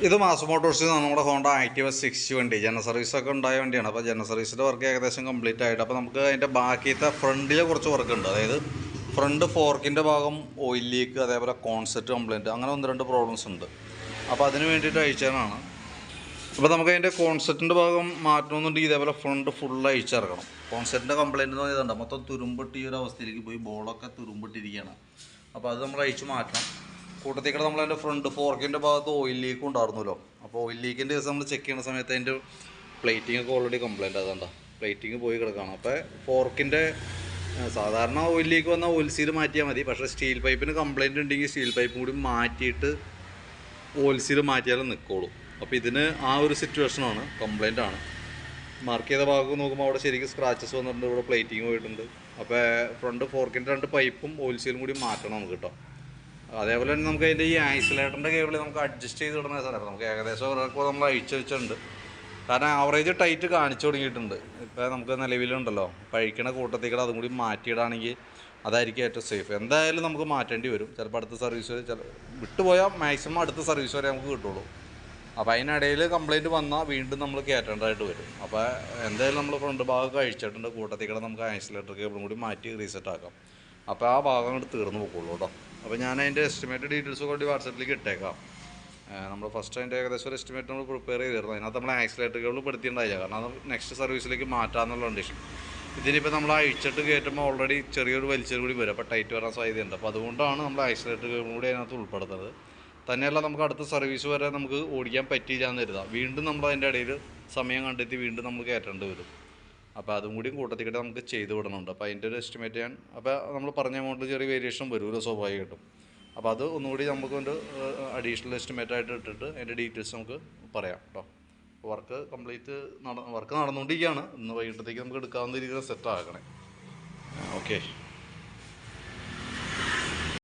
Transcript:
ഇത് മാസ് മോട്ടോഴ്സിൽ നിന്ന് നമ്മുടെ ഹോണ്ട ആക്റ്റീവ 60 വണ്ടി ജന സർവീസൊക്കെ ഉണ്ടായ വണ്ടിയാണ്. അപ്പോൾ ജന സർവീസിൻ്റെ വർക്ക് ഏകദേശം കംപ്ലീറ്റ് ആയിട്ട്, അപ്പോൾ നമുക്ക് അതിൻ്റെ ബാക്കിയത്തെ ഫ്രണ്ടിൽ കുറച്ച് വർക്ക് ഉണ്ട്. അതായത് ഫ്രണ്ട് ഫോർക്കിൻ്റെ ഭാഗം ഓയിൽ ലീക്ക്, അതേപോലെ കോൺസെപ്റ്റ് കംപ്ലയിൻറ്റ്, അങ്ങനെ 1-2 പ്രോബ്ലംസ് ഉണ്ട്. അപ്പോൾ അതിന് വേണ്ടിയിട്ട് അയച്ചതാണ്. അപ്പോൾ നമുക്ക് അതിൻ്റെ കോൺസെപ്റ്റിൻ്റെ ഭാഗം മാറ്റണമെന്നുണ്ടെങ്കിൽ ഇതേപോലെ ഫ്രണ്ട് ഫുള്ള് അയച്ചിറക്കണം. കോൺസെപ്റ്റിൻ്റെ കംപ്ലയിൻറ്റ് എന്ന് പറഞ്ഞാൽ മൊത്തം തുരുമ്പിട്ട് ഈ ഒരു അവസ്ഥയിലേക്ക് പോയി, ബോളൊക്കെ തുരുമ്പിട്ടിരിക്കുകയാണ്. അപ്പോൾ അത് നമ്മൾ അയച്ച് മാറ്റണം. കൂട്ടത്തേക്കൂടെ നമ്മൾ അതിൻ്റെ ഫ്രണ്ട് ഫോർക്കിൻ്റെ ഭാഗത്ത് ഓയിൽ ലീക്ക് ഉണ്ടായിരുന്നല്ലോ. അപ്പോൾ ഓയിൽ ലീക്കിൻ്റെ ദിവസം നമ്മൾ ചെക്ക് ചെയ്യുന്ന സമയത്ത് അതിൻ്റെ പ്ലേറ്റിംഗ് ഒക്കെ ഓൾറെഡി കംപ്ലയിൻ്റ് അതുകൊണ്ടാ പ്ലേറ്റിംഗ് പോയി കിടക്കുകയാണ്. അപ്പോൾ ഫോർക്കിൻ്റെ സാധാരണ ഓയിൽ ലീക്ക് വന്നാൽ ഓയിൽ സീൽ മാറ്റിയാൽ മതി. പക്ഷേ സ്റ്റീൽ പൈപ്പിന് കംപ്ലയിൻ്റ് ഉണ്ടെങ്കിൽ സ്റ്റീൽ പൈപ്പും കൂടി മാറ്റിയിട്ട് ഓയിൽ സീൽ മാറ്റിയാലും നിൽക്കുള്ളൂ. അപ്പോൾ ഇതിന് ആ ഒരു സിറ്റുവേഷനാണ്, കംപ്ലയിൻ്റ് ആണ്. മാർക്ക് ചെയ്ത ഭാഗം നോക്കുമ്പോൾ അവിടെ ശരിക്കും സ്ക്രാച്ചസ് വന്നിട്ടുണ്ട്, ഇവിടെ പ്ലേറ്റിംഗ് പോയിട്ടുണ്ട്. അപ്പോൾ ഫ്രണ്ട് ഫോർക്കിൻ്റെ 2 പൈപ്പും ഓയിൽ സീലും കൂടി മാറ്റണം നമുക്ക് കേട്ടോ. അതേപോലെ തന്നെ നമുക്ക് അതിൻ്റെ ഈ ഐസൊലേറ്ററിൻ്റെ കേബിൾ നമുക്ക് അഡ്ജസ്റ്റ് ചെയ്ത് വിടുന്ന സാധനം നമുക്ക് ഏകദേശം ഒരാൾക്ക് നമ്മൾ അഴിച്ചു വെച്ചിട്ടുണ്ട്. കാരണം ആവറേജ് ടൈറ്റ് കാണിച്ചു തുടങ്ങിയിട്ടുണ്ട്. ഇപ്പോൾ നമുക്ക് നിലവിലുണ്ടല്ലോ, പഴിക്കണ കൂട്ടത്തേക്കൂടെ അതും കൂടി മാറ്റിയിടാണെങ്കിൽ അതായിരിക്കും ഏറ്റവും സേഫ്. എന്തായാലും നമുക്ക് മാറ്റേണ്ടി വരും. ചിലപ്പോൾ അടുത്ത സർവീസ് വിട്ടുപോയാൽ മാക്സിമം അടുത്ത സർവീസ് വരെ നമുക്ക് കിട്ടുള്ളൂ. അപ്പോൾ അതിനിടയിൽ കംപ്ലയിൻറ്റ് വന്നാൽ വീണ്ടും നമ്മൾ കയറ്റേണ്ടതായിട്ട് വരും. അപ്പോൾ എന്തായാലും നമ്മൾ ഫ്രണ്ട് ഭാഗമൊക്കെ അഴിച്ചിട്ടുണ്ട്. കൂട്ടത്തേക്കൂടെ നമുക്ക് ഐസൊലേറ്റർ കേബിളും കൂടി മാറ്റി റീസെറ്റ് ആക്കാം. അപ്പോൾ ആ ഭാഗം അങ്ങോട്ട് തീർന്ന് പോക്കുള്ളൂ കേട്ടോ. അപ്പോൾ ഞാൻ അതിൻ്റെ എസ്റ്റിമേറ്റ് ഡീറ്റെയിൽസ് കൂടി വാട്സപ്പിലേക്ക് ഇട്ടേക്കാം. നമ്മൾ ഫസ്റ്റ് അതിൻ്റെ ഏകദേശം ഒരു എസ്റ്റിമേറ്റ് നമ്മൾ പ്രിപ്പയർ ചെയ്തിരുന്നു. അതിനകത്ത് നമ്മൾ ആക്സിലേറ്റർ കേബിൾ പെടുത്തിയിട്ടുണ്ടായില്ല, കാരണം അത് നെക്സ്റ്റ് സർവീസിലേക്ക് മാറ്റാമെന്നുള്ള കണ്ടീഷൻ. ഇതിനിപ്പോൾ നമ്മൾ അഴിച്ചിട്ട് കയറ്റുമ്പോൾ ഓൾറെഡി ചെറിയൊരു വലിച്ചൽ കൂടി വരും, അപ്പോൾ ടൈറ്റ് വരാൻ സാധ്യതയുണ്ട്. അപ്പോൾ അതുകൊണ്ടാണ് നമ്മൾ ആക്സിലേറ്റർ കേബിൾ കൂടി അതിനകത്ത് ഉൾപ്പെടുത്തുന്നത്. തന്നെയല്ല, നമുക്ക് അടുത്ത സർവീസ് വരെ നമുക്ക് ഓടിക്കാൻ പറ്റിയില്ല എന്ന് കരുതാം. വീണ്ടും നമ്മൾ അതിൻ്റെ ഇടയിൽ സമയം കണ്ടെത്തി വീണ്ടും നമ്മൾ കയറ്റേണ്ടി വരും. അപ്പോൾ അതും കൂടി കൂട്ടത്തിക്കിട്ട് നമുക്ക് ചെയ്ത് വിടണുണ്ട്. അപ്പോൾ അതിൻ്റെ ഒരു എസ്റ്റിമേറ്റ് ഞാൻ, അപ്പോൾ നമ്മൾ പറഞ്ഞ എമൗണ്ടിൽ ചെറിയ വേരിയേഷൻ വരുമല്ലോ സ്വാഭാവികമായിട്ടും. അപ്പോൾ അത് ഒന്നുകൂടി നമുക്കൊരു അഡീഷണൽ എസ്റ്റിമേറ്റ് ആയിട്ട് ഇട്ടിട്ട് അതിൻ്റെ ഡീറ്റെയിൽസ് നമുക്ക് പറയാം കേട്ടോ. വർക്ക് കംപ്ലീറ്റ് വർക്ക് നടന്നുകൊണ്ടിരിക്കുകയാണ്. ഇന്ന് വൈകിട്ടത്തേക്ക് നമുക്ക് എടുക്കാവുന്ന രീതിയിൽ സെറ്റ് ആക്കണേ. ഓക്കെ.